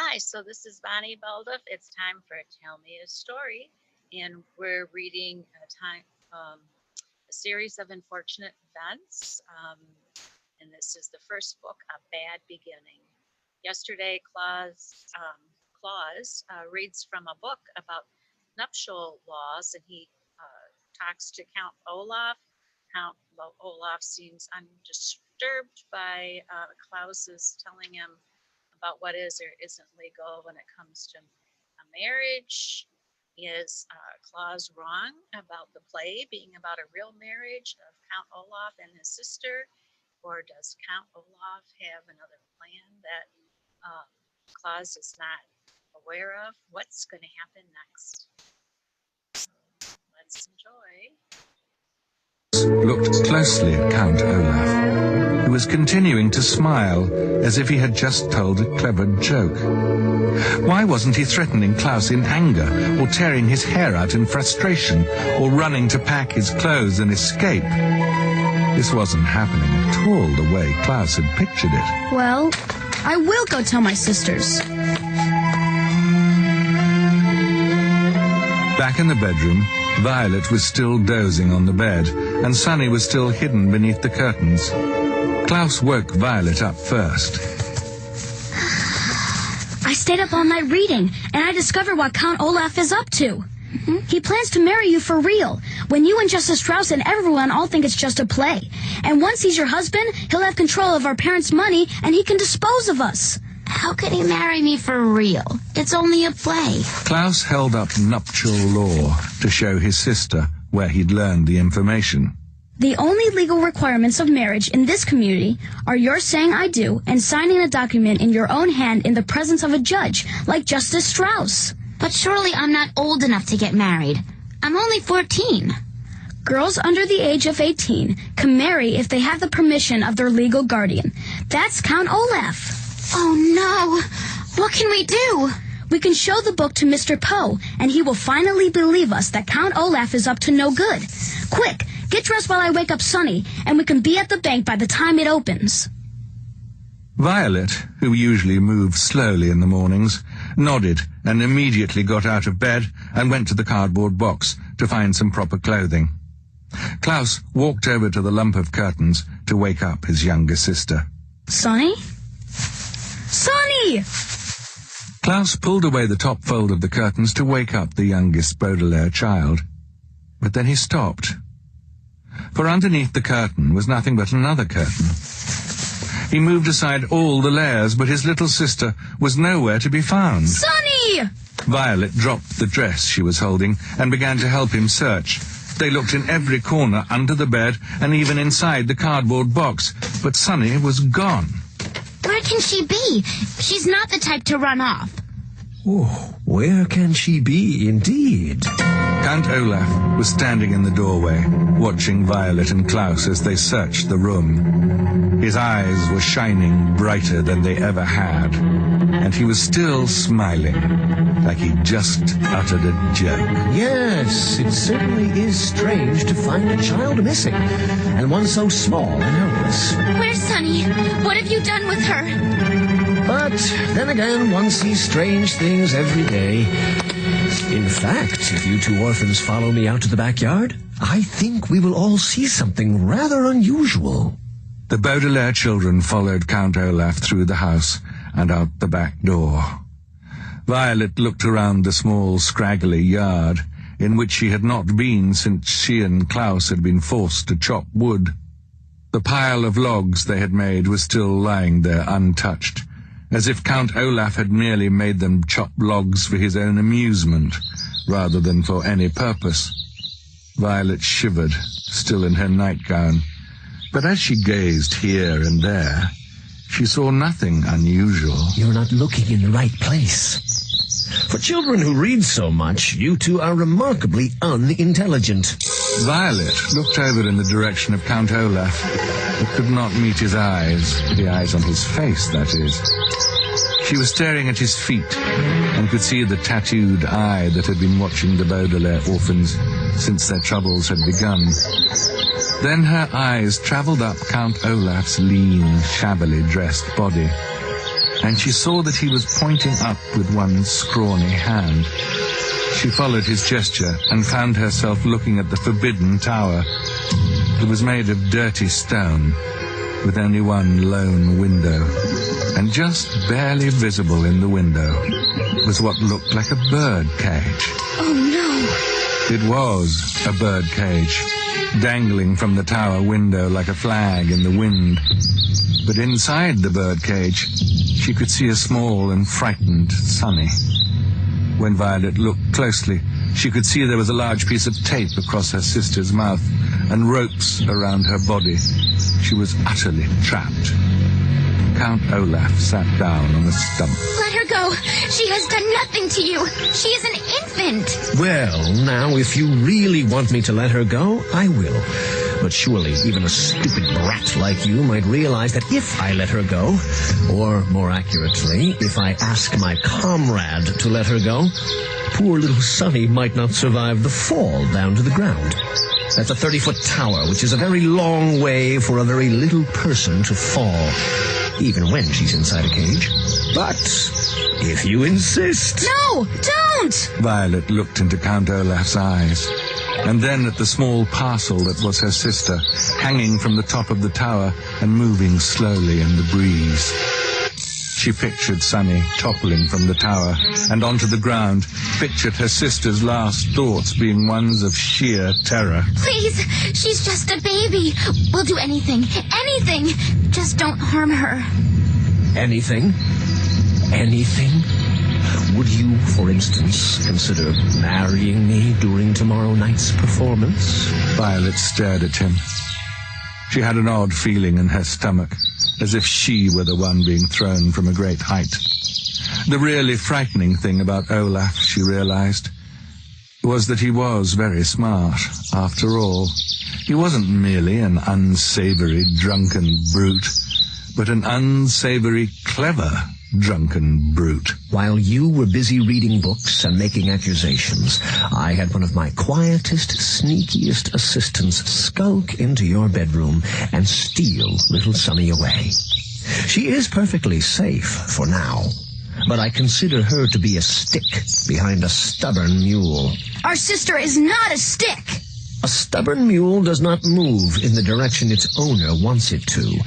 Hi, so this is Bonnie Balduff. It's time for Tell Me a Story, and we're reading a series of unfortunate events, and this is the first book, A Bad Beginning. Yesterday, Claus reads from a book about nuptial laws, and he talks to Count Olaf. Count Olaf seems undisturbed by Claus's telling him about what is or isn't legal when it comes to a marriage. Is Claus wrong about the play being about a real marriage of Count Olaf and his sister? Or does Count Olaf have another plan that Claus is not aware of? What's going to happen next? Let's enjoy. Looked closely at Count Olaf, who was continuing to smile as if he had just told a clever joke. Why wasn't he threatening Klaus in anger, or tearing his hair out in frustration, or running to pack his clothes and escape? This wasn't happening at all the way Klaus had pictured it. Well, I will go tell my sisters. Back in the bedroom, Violet was still dozing on the bed, and Sunny was still hidden beneath the curtains. Klaus woke Violet up first. I stayed up all night reading, and I discovered what Count Olaf is up to. He plans to marry you for real, when you and Justice Strauss and everyone all think it's just a play. And once he's your husband, he'll have control of our parents' money, and he can dispose of us. How can he marry me for real? It's only a play. Klaus held up nuptial law to show his sister where he'd learned the information. The only legal requirements of marriage in this community are your saying I do and signing a document in your own hand in the presence of a judge, like Justice Strauss. But surely I'm not old enough to get married. I'm only 14. Girls under the age of 18 can marry if they have the permission of their legal guardian. That's Count Olaf. Oh, no. What can we do? We can show the book to Mr. Poe, and he will finally believe us that Count Olaf is up to no good. Quick, get dressed while I wake up Sunny, and we can be at the bank by the time it opens. Violet, who usually moved slowly in the mornings, nodded and immediately got out of bed and went to the cardboard box to find some proper clothing. Klaus walked over to the lump of curtains to wake up his younger sister. Sunny? Sunny! Klaus pulled away the top fold of the curtains to wake up the youngest Baudelaire child. But then he stopped. For underneath the curtain was nothing but another curtain. He moved aside all the layers, but his little sister was nowhere to be found. Sunny! Violet dropped the dress she was holding and began to help him search. They looked in every corner under the bed and even inside the cardboard box, but Sunny was gone. Where can she be? She's not the type to run off. Oh, where can she be, indeed? Count Olaf was standing in the doorway, watching Violet and Klaus as they searched the room. His eyes were shining brighter than they ever had, and he was still smiling, like he'd just uttered a joke. Yes, it certainly is strange to find a child missing, and one so small and helpless. Where's Sunny? What have you done with her? But then again, one sees strange things every day. In fact, if you two orphans follow me out to the backyard, I think we will all see something rather unusual. The Baudelaire children followed Count Olaf through the house and out the back door. Violet looked around the small, scraggly yard, in which she had not been since she and Klaus had been forced to chop wood. The pile of logs they had made was still lying there untouched, as if Count Olaf had merely made them chop logs for his own amusement, rather than for any purpose. Violet shivered, still in her nightgown, but as she gazed here and there, she saw nothing unusual. You're not looking in the right place. For children who read so much, you two are remarkably unintelligent. Violet looked over in the direction of Count Olaf, but could not meet his eyes, the eyes on his face, that is. She was staring at his feet, and could see the tattooed eye that had been watching the Baudelaire orphans since their troubles had begun. Then her eyes travelled up Count Olaf's lean, shabbily dressed body, and she saw that he was pointing up with one scrawny hand. She followed his gesture and found herself looking at the forbidden tower. It was made of dirty stone, with only one lone window, and just barely visible in the window was what looked like a bird cage. Oh, no. It was a bird cage, dangling from the tower window like a flag in the wind. But inside the bird cage, she could see a small and frightened Sunny. When Violet looked closely, she could see there was a large piece of tape across her sister's mouth and ropes around her body. She was utterly trapped. Count Olaf sat down on a stump. Let her go. She has done nothing to you. She is an infant. Well, now, if you really want me to let her go, I will. But surely even a stupid brat like you might realize that if I let her go, or more accurately, if I ask my comrade to let her go, poor little Sunny might not survive the fall down to the ground. That's a 30-foot tower, which is a very long way for a very little person to fall, even when she's inside a cage. But if you insist... No, don't! Violet looked into Count Olaf's eyes, and then at the small parcel that was her sister, hanging from the top of the tower and moving slowly in the breeze. She pictured Sunny toppling from the tower and onto the ground, pictured her sister's last thoughts being ones of sheer terror. Please, she's just a baby. We'll do anything. Anything. Just don't harm her. Anything? Anything? Would you, for instance, consider marrying me during tomorrow night's performance? Violet stared at him. She had an odd feeling in her stomach, as if she were the one being thrown from a great height. The really frightening thing about Olaf, she realized, was that he was very smart, after all. He wasn't merely an unsavory, drunken brute, but an unsavory, clever drunken brute. While you were busy reading books and making accusations, I had one of my quietest, sneakiest assistants skulk into your bedroom and steal little Sunny away. She is perfectly safe for now, but I consider her to be a stick behind a stubborn mule. Our sister is not a stick! A stubborn mule does not move in the direction its owner wants it to.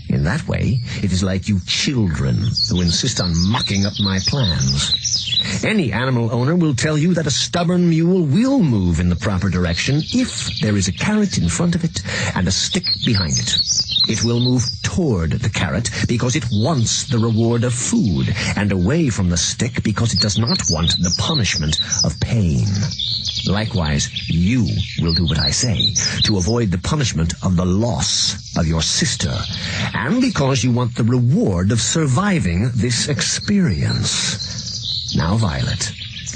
In that way, it is like you children who insist on mucking up my plans. Any animal owner will tell you that a stubborn mule will move in the proper direction if there is a carrot in front of it and a stick behind it. It will move toward the carrot because it wants the reward of food, and away from the stick because it does not want the punishment of pain. Likewise, you will do what I say to avoid the punishment of the loss of your sister, and because you want the reward of surviving this experience. Now, Violet,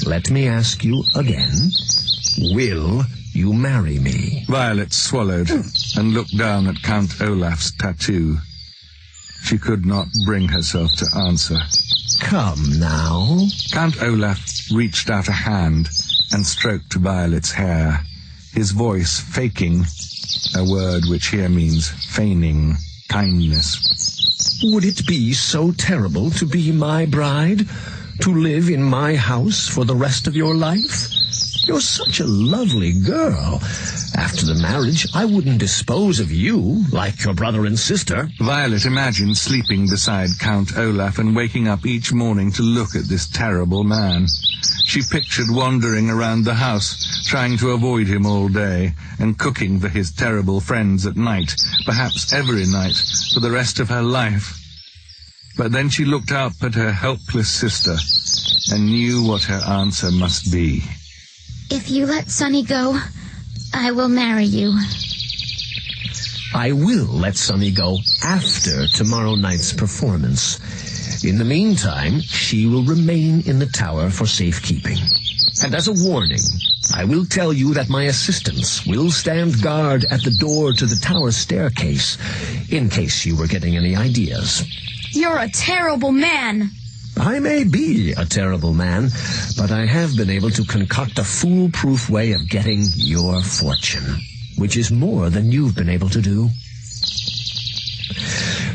let me ask you again, will you marry me? Violet swallowed and looked down at Count Olaf's tattoo. She could not bring herself to answer. Come now. Count Olaf reached out a hand and stroked Violet's hair, his voice faking, a word which here means feigning kindness. Would it be so terrible to be my bride? To live in my house for the rest of your life? You're such a lovely girl. After the marriage, I wouldn't dispose of you like your brother and sister. Violet imagined sleeping beside Count Olaf and waking up each morning to look at this terrible man. She pictured wandering around the house, trying to avoid him all day, and cooking for his terrible friends at night, perhaps every night, for the rest of her life. But then she looked up at her helpless sister and knew what her answer must be. If you let Sunny go, I will marry you. I will let Sunny go after tomorrow night's performance. In the meantime, she will remain in the tower for safekeeping. And as a warning, I will tell you that my assistants will stand guard at the door to the tower staircase, in case you were getting any ideas. You're a terrible man. I may be a terrible man, but I have been able to concoct a foolproof way of getting your fortune, which is more than you've been able to do.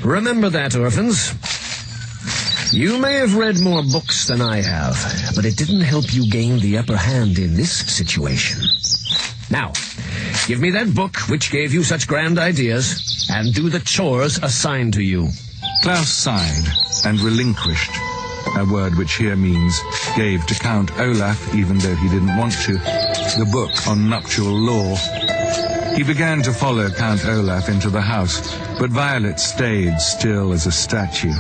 Remember that, orphans. You may have read more books than I have, but it didn't help you gain the upper hand in this situation. Now, give me that book which gave you such grand ideas, and do the chores assigned to you. Klaus sighed and relinquished, a word which here means gave to Count Olaf, even though he didn't want to, the book on nuptial law. He began to follow Count Olaf into the house, but Violet stayed still as a statue.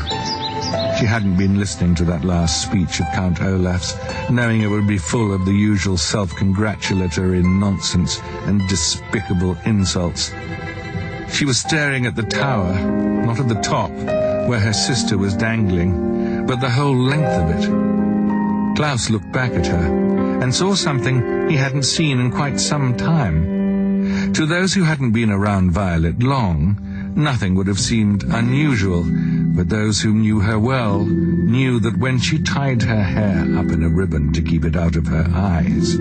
She hadn't been listening to that last speech of Count Olaf's, knowing it would be full of the usual self-congratulatory nonsense and despicable insults. She was staring at the tower, not at the top, where her sister was dangling, but the whole length of it. Klaus looked back at her and saw something he hadn't seen in quite some time. To those who hadn't been around Violet long, nothing would have seemed unusual, but those who knew her well knew that when she tied her hair up in a ribbon to keep it out of her eyes,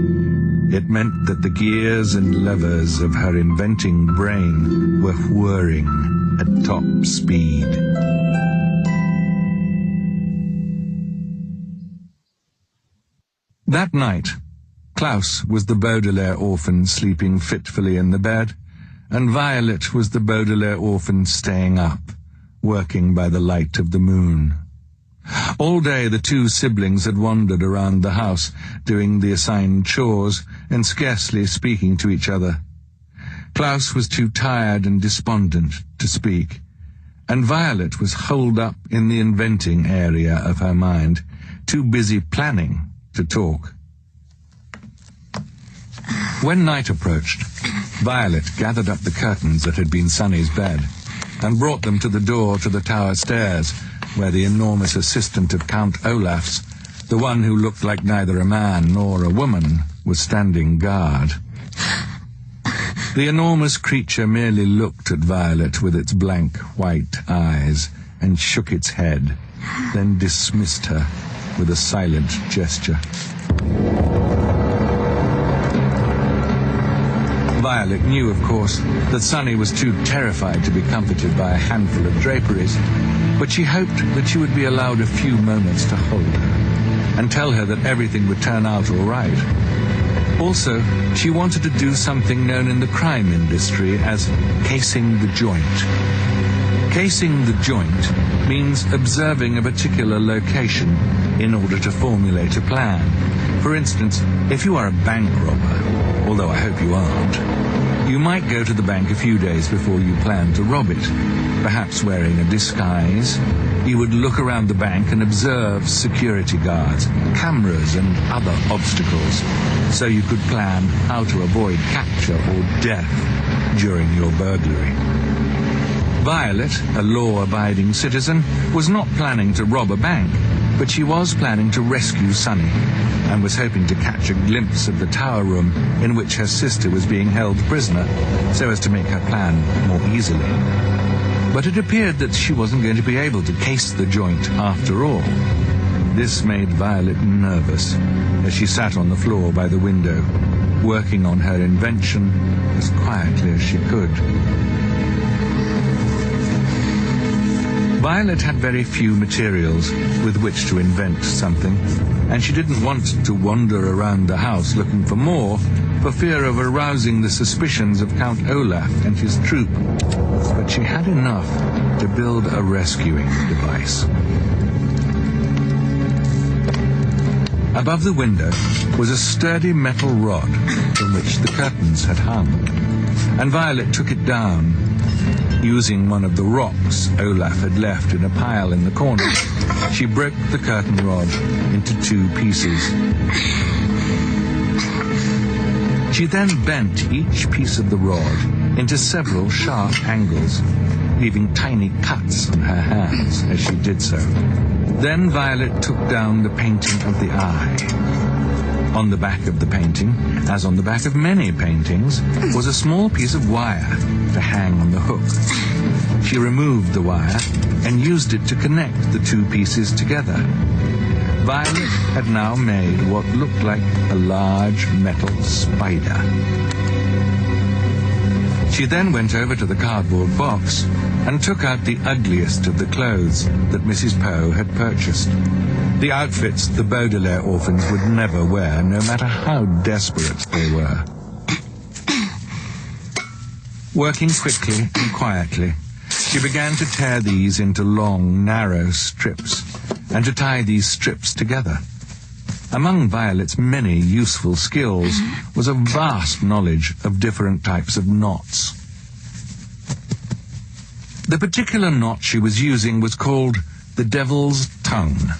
it meant that the gears and levers of her inventing brain were whirring at top speed. That night, Klaus was the Baudelaire orphan sleeping fitfully in the bed, and Violet was the Baudelaire orphan staying up, working by the light of the moon. All day the two siblings had wandered around the house, doing the assigned chores and scarcely speaking to each other. Klaus was too tired and despondent to speak, and Violet was holed up in the inventing area of her mind, too busy planning to talk. When night approached, Violet gathered up the curtains that had been Sonny's bed and brought them to the door to the tower stairs, where the enormous assistant of Count Olaf's, the one who looked like neither a man nor a woman, was standing guard. The enormous creature merely looked at Violet with its blank white eyes and shook its head, then dismissed her with a silent gesture. Violet knew, of course, that Sonny was too terrified to be comforted by a handful of draperies, but she hoped that she would be allowed a few moments to hold her and tell her that everything would turn out all right. Also, she wanted to do something known in the crime industry as casing the joint. Casing the joint means observing a particular location in order to formulate a plan. For instance, if you are a bank robber, although I hope you aren't, you might go to the bank a few days before you plan to rob it, perhaps wearing a disguise. You would look around the bank and observe security guards, cameras and other obstacles, so you could plan how to avoid capture or death during your burglary. Violet, a law-abiding citizen, was not planning to rob a bank, but she was planning to rescue Sonny, and was hoping to catch a glimpse of the tower room in which her sister was being held prisoner, so as to make her plan more easily. But it appeared that she wasn't going to be able to case the joint after all. This made Violet nervous as she sat on the floor by the window, working on her invention as quietly as she could. Violet had very few materials with which to invent something, and she didn't want to wander around the house looking for more, for fear of arousing the suspicions of Count Olaf and his troop. But she had enough to build a rescuing device. Above the window was a sturdy metal rod from which the curtains had hung, and Violet took it down. Using one of the rocks Olaf had left in a pile in the corner, she broke the curtain rod into 2 pieces. She then bent each piece of the rod into several sharp angles, leaving tiny cuts on her hands as she did so. Then Violet took down the painting of the eye. On the back of the painting, as on the back of many paintings, was a small piece of wire to hang on the hook. She removed the wire and used it to connect the 2 pieces together. Violet had now made what looked like a large metal spider. She then went over to the cardboard box and took out the ugliest of the clothes that Mrs. Poe had purchased. The outfits the Baudelaire orphans would never wear, no matter how desperate they were. Working quickly and quietly, she began to tear these into long, narrow strips, and to tie these strips together. Among Violet's many useful skills was a vast knowledge of different types of knots. The particular knot she was using was called the Devil's Tongue.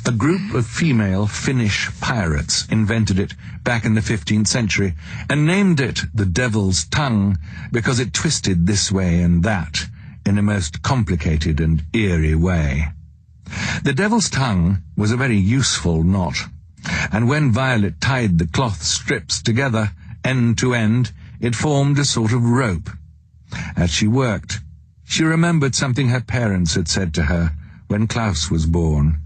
A group of female Finnish pirates invented it back in the 15th century and named it the Devil's Tongue because it twisted this way and that in a most complicated and eerie way. The Devil's Tongue was a very useful knot, and when Violet tied the cloth strips together, end to end, it formed a sort of rope. As she worked, she remembered something her parents had said to her when Klaus was born,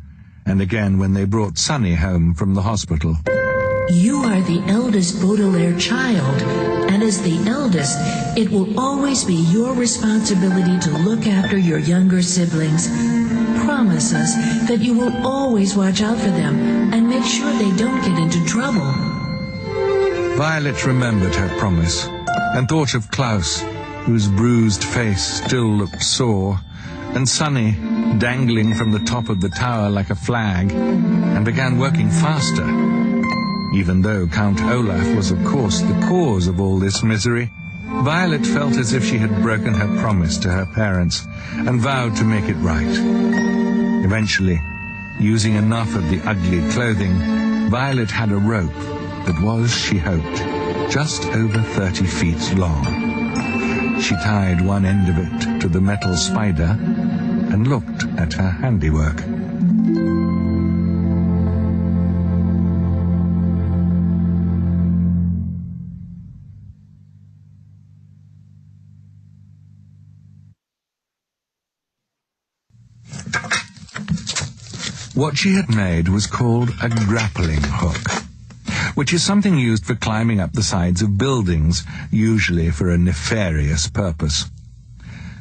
and again when they brought Sonny home from the hospital. You are the eldest Baudelaire child, and as the eldest, it will always be your responsibility to look after your younger siblings. Promise us that you will always watch out for them and make sure they don't get into trouble. Violet remembered her promise and thought of Klaus, whose bruised face still looked sore, and Sonny dangling from the top of the tower like a flag, and began working faster. Even though Count Olaf was, of course, the cause of all this misery, Violet felt as if she had broken her promise to her parents and vowed to make it right. Eventually, using enough of the ugly clothing, Violet had a rope that was, she hoped, just over 30 feet long. She tied one end of it to the metal spider and looked at her handiwork. What she had made was called a grappling hook, which is something used for climbing up the sides of buildings, usually for a nefarious purpose.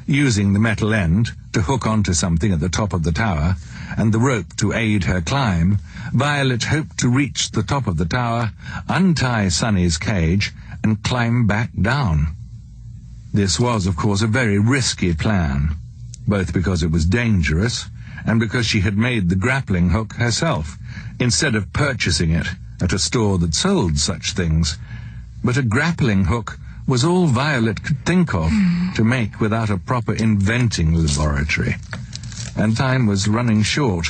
Using the metal end to hook onto something at the top of the tower, and the rope to aid her climb, Violet hoped to reach the top of the tower, untie Sonny's cage, and climb back down. This was, of course, a very risky plan, both because it was dangerous and because she had made the grappling hook herself, instead of purchasing it at a store that sold such things. But a grappling hook was all Violet could think of to make without a proper inventing laboratory, and time was running short.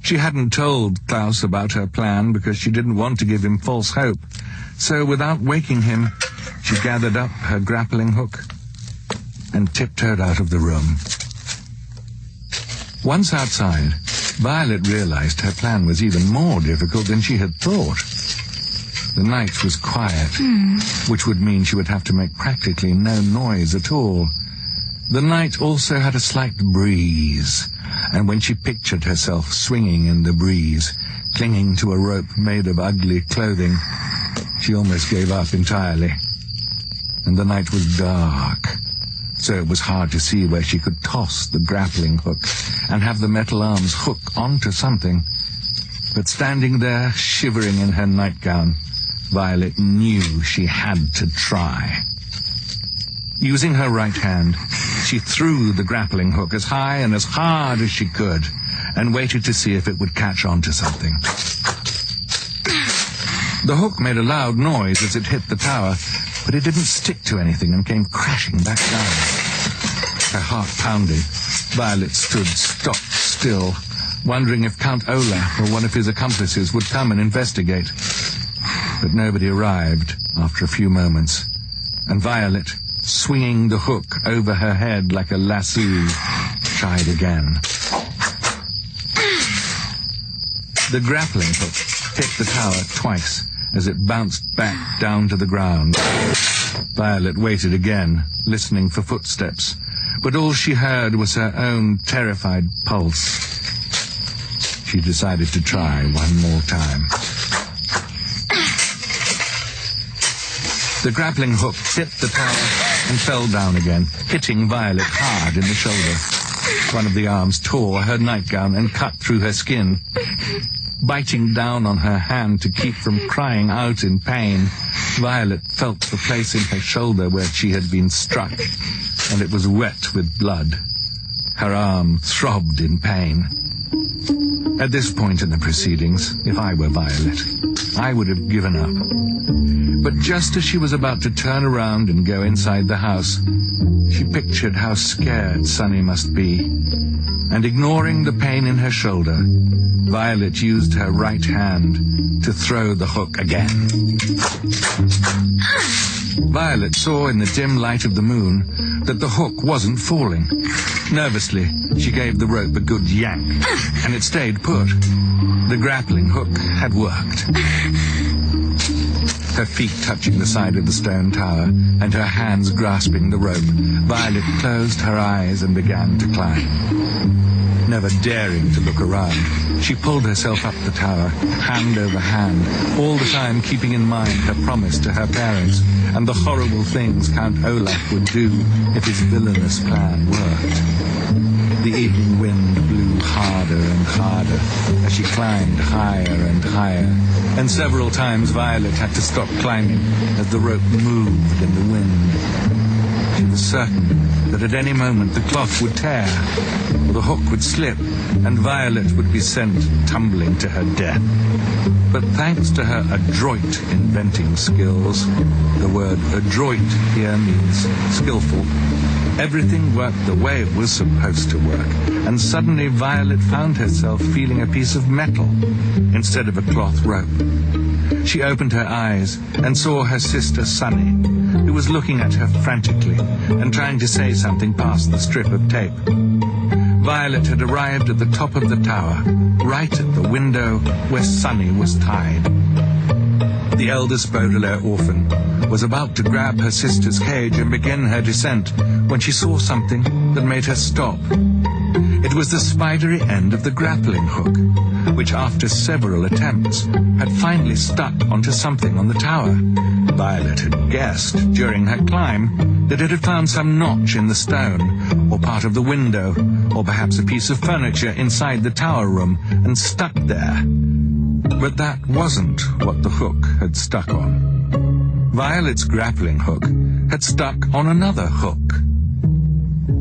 She hadn't told Klaus about her plan because she didn't want to give him false hope, so without waking him, she gathered up her grappling hook and tiptoed out of the room. Once outside, Violet realized her plan was even more difficult than she had thought. The night was quiet, which would mean she would have to make practically no noise at all. The night also had a slight breeze, and when she pictured herself swinging in the breeze, clinging to a rope made of ugly clothing, she almost gave up entirely. And the night was dark, so it was hard to see where she could toss the grappling hook and have the metal arms hook onto something. But standing there, shivering in her nightgown, Violet knew she had to try. Using her right hand, she threw the grappling hook as high and as hard as she could, and waited to see if it would catch onto something. The hook made a loud noise as it hit the tower, but it didn't stick to anything and came crashing back down. Her heart pounding, Violet stood stock still, wondering if Count Olaf or one of his accomplices would come and investigate. But nobody arrived after a few moments, and Violet, swinging the hook over her head like a lasso, tried again. The grappling hook hit the tower twice as it bounced back down to the ground. Violet waited again, listening for footsteps, but all she heard was her own terrified pulse. She decided to try one more time. The grappling hook hit the tower and fell down again, hitting Violet hard in the shoulder. One of the arms tore her nightgown and cut through her skin. Biting down on her hand to keep from crying out in pain, Violet felt the place in her shoulder where she had been struck, and it was wet with blood. Her arm throbbed in pain. At this point in the proceedings, if I were Violet, I would have given up. But just as she was about to turn around and go inside the house, she pictured how scared Sonny must be, and ignoring the pain in her shoulder, Violet used her right hand to throw the hook again. Violet saw in the dim light of the moon that the hook wasn't falling. Nervously, she gave the rope a good yank, and it stayed put. The grappling hook had worked. Her feet touching the side of the stone tower, and her hands grasping the rope, Violet closed her eyes and began to climb. Never daring to look around, she pulled herself up the tower, hand over hand, all the time keeping in mind her promise to her parents and the horrible things Count Olaf would do if his villainous plan worked. The evening wind blew harder and harder as she climbed higher and higher, and several times Violet had to stop climbing as the rope moved in the wind. She was certain that at any moment the cloth would tear, or the hook would slip, and Violet would be sent tumbling to her death. But thanks to her adroit inventing skills, the word adroit here means skillful, everything worked the way it was supposed to work, and suddenly Violet found herself feeling a piece of metal instead of a cloth rope. She opened her eyes and saw her sister Sunny, who was looking at her frantically and trying to say something past the strip of tape. Violet had arrived at the top of the tower, right at the window where Sunny was tied. The eldest Baudelaire orphan was about to grab her sister's cage and begin her descent when she saw something that made her stop. It was the spidery end of the grappling hook, which after several attempts had finally stuck onto something on the tower. Violet had guessed during her climb that it had found some notch in the stone, or part of the window, or perhaps a piece of furniture inside the tower room, and stuck there. But that wasn't what the hook had stuck on. Violet's grappling hook had stuck on another hook.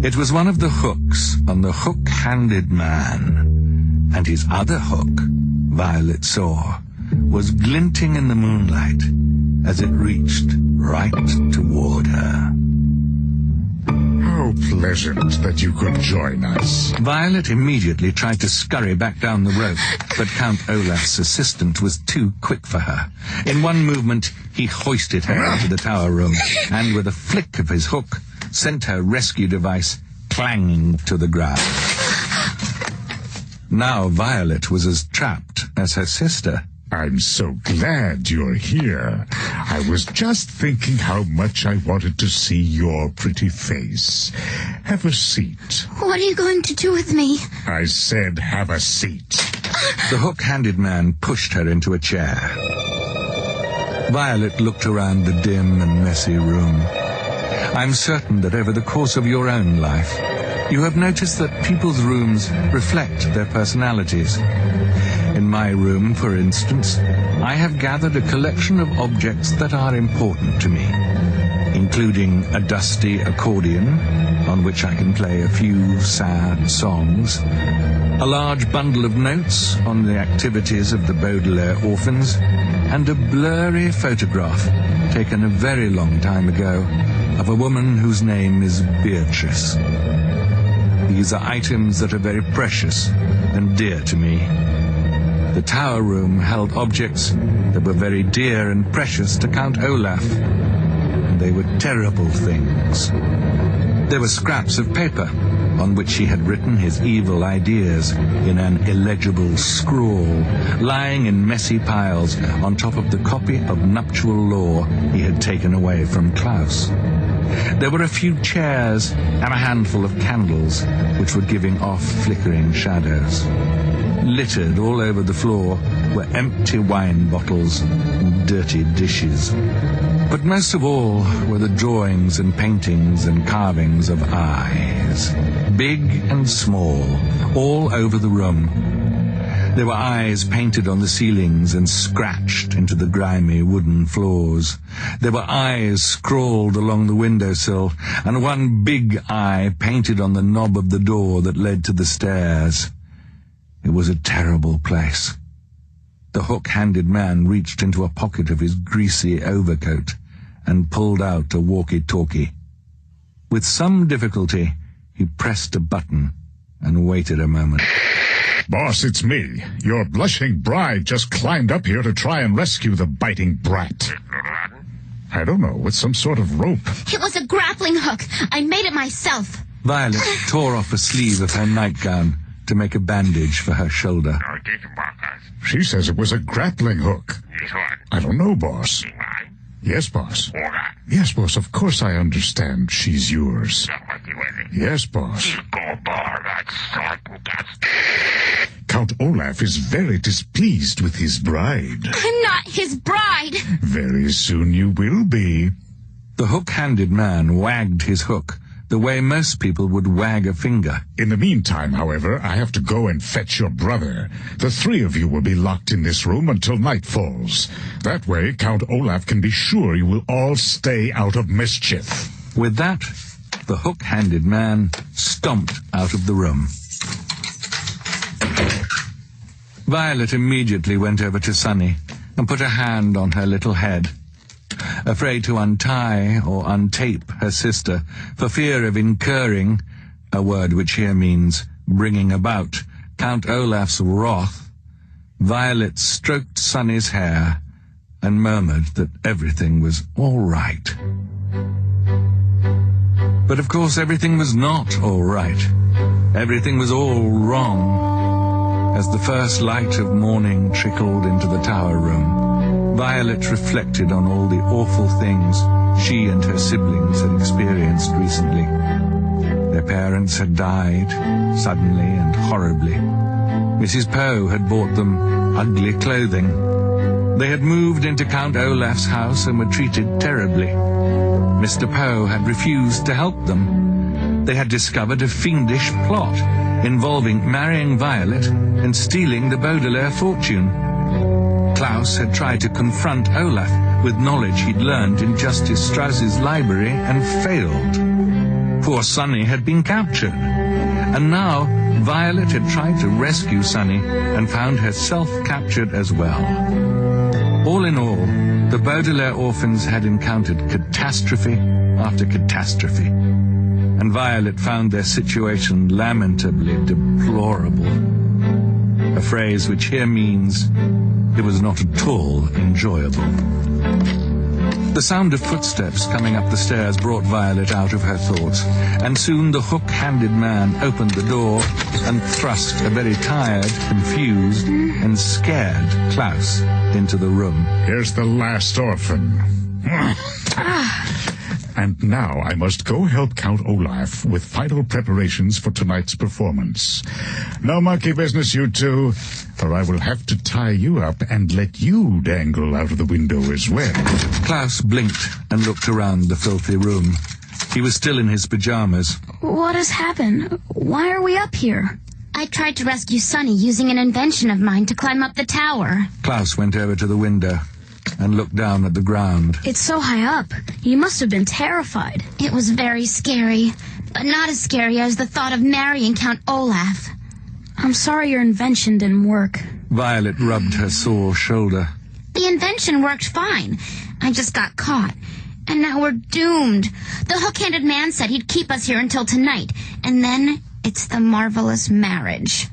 It was one of the hooks on the hook-handed man, and his other hook, Violet saw, was glinting in the moonlight as it reached right toward her. How pleasant that you could join us. Violet immediately tried to scurry back down the rope, but Count Olaf's assistant was too quick for her. In one movement, he hoisted her into the tower room, and with a flick of his hook, sent her rescue device clanging to the ground. Now Violet was as trapped as her sister. I'm so glad you're here. I was just thinking how much I wanted to see your pretty face. Have a seat. What are you going to do with me? I said have a seat. The hook-handed man pushed her into a chair. Violet looked around the dim and messy room. I'm certain that over the course of your own life, you have noticed that people's rooms reflect their personalities. In my room, for instance, I have gathered a collection of objects that are important to me, including a dusty accordion, on which I can play a few sad songs, a large bundle of notes on the activities of the Baudelaire orphans, and a blurry photograph taken a very long time ago of a woman whose name is Beatrice. These are items that are very precious and dear to me. The tower room held objects that were very dear and precious to Count Olaf, and they were terrible things. There were scraps of paper on which he had written his evil ideas in an illegible scrawl, lying in messy piles on top of the copy of nuptial law he had taken away from Klaus. There were a few chairs and a handful of candles which were giving off flickering shadows. littered all over the floor were empty wine bottles and dirty dishes. But most of all were the drawings and paintings and carvings of eyes, big and small, all over the room. There were eyes painted on the ceilings and scratched into the grimy wooden floors. There were eyes scrawled along the windowsill, and one big eye painted on the knob of the door that led to the stairs. It was a terrible place. The hook-handed man reached into a pocket of his greasy overcoat and pulled out a walkie-talkie. With some difficulty, he pressed a button and waited a moment. Boss, it's me. Your blushing bride just climbed up here to try and rescue the biting brat. I don't know, with some sort of rope. It was a grappling hook. I made it myself. Violet tore off a sleeve of her nightgown to make a bandage for her shoulder. She says it was a grappling hook. I don't know, boss. Yes, boss. Yes, boss, of course I understand. She's yours. Yes, boss. Count Olaf is very displeased with his bride. I'm not his bride. Very soon you will be. The hook-handed man wagged his hook the way most people would wag a finger. In the meantime, however, I have to go and fetch your brother. The three of you will be locked in this room until night falls. That way, Count Olaf can be sure you will all stay out of mischief. With that, the hook-handed man stomped out of the room. Violet immediately went over to Sunny and put a hand on her little head. Afraid to untie or untape her sister for fear of incurring, a word which here means bringing about, Count Olaf's wrath, Violet stroked Sunny's hair and murmured that everything was all right. But of course everything was not all right. Everything was all wrong. As the first light of morning trickled into the tower room, Violet reflected on all the awful things she and her siblings had experienced recently. Their parents had died, suddenly and horribly. Mrs. Poe had bought them ugly clothing. They had moved into Count Olaf's house and were treated terribly. Mr. Poe had refused to help them. They had discovered a fiendish plot involving marrying Violet and stealing the Baudelaire fortune. Klaus had tried to confront Olaf with knowledge he'd learned in Justice Strauss's library and failed. Poor Sunny had been captured, and now Violet had tried to rescue Sunny and found herself captured as well. All in all, the Baudelaire orphans had encountered catastrophe after catastrophe, and Violet found their situation lamentably deplorable, a phrase which here means it was not at all enjoyable. The sound of footsteps coming up the stairs brought Violet out of her thoughts, and soon the hook-handed man opened the door and thrust a very tired, confused, and scared Klaus into the room. Here's the last orphan. And now I must go help Count Olaf with final preparations for tonight's performance. No monkey business, you two, or I will have to tie you up and let you dangle out of the window as well. Klaus blinked and looked around the filthy room. He was still in his pajamas. What has happened? Why are we up here? I tried to rescue Sunny using an invention of mine to climb up the tower. Klaus went over to the window and looked down at the ground. It's so high up. You must have been terrified. It was very scary, but not as scary as the thought of marrying Count Olaf. I'm sorry your invention didn't work. Violet rubbed her sore shoulder. The invention worked fine. I just got caught. And now we're doomed. The hook-handed man said he'd keep us here until tonight. And then it's the marvelous marriage.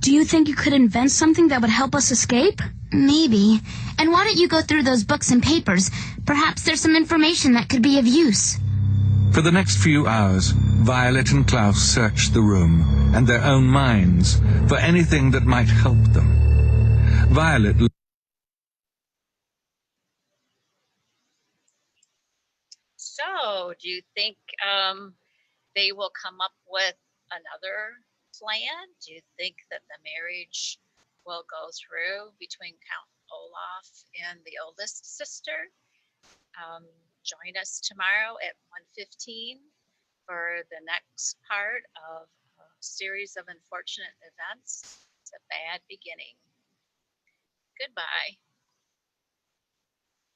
Do you think you could invent something that would help us escape? Maybe. And why don't you go through those books and papers? Perhaps there's some information that could be of use. For the next few hours, Violet and Klaus searched the room and their own minds for anything that might help them. Violet... So, do you think they will come up with another plan? Do you think that the marriage will go through between Count Olaf and the oldest sister? Join us tomorrow at 1:15 for the next part of a series of unfortunate events. It's a bad beginning. Goodbye.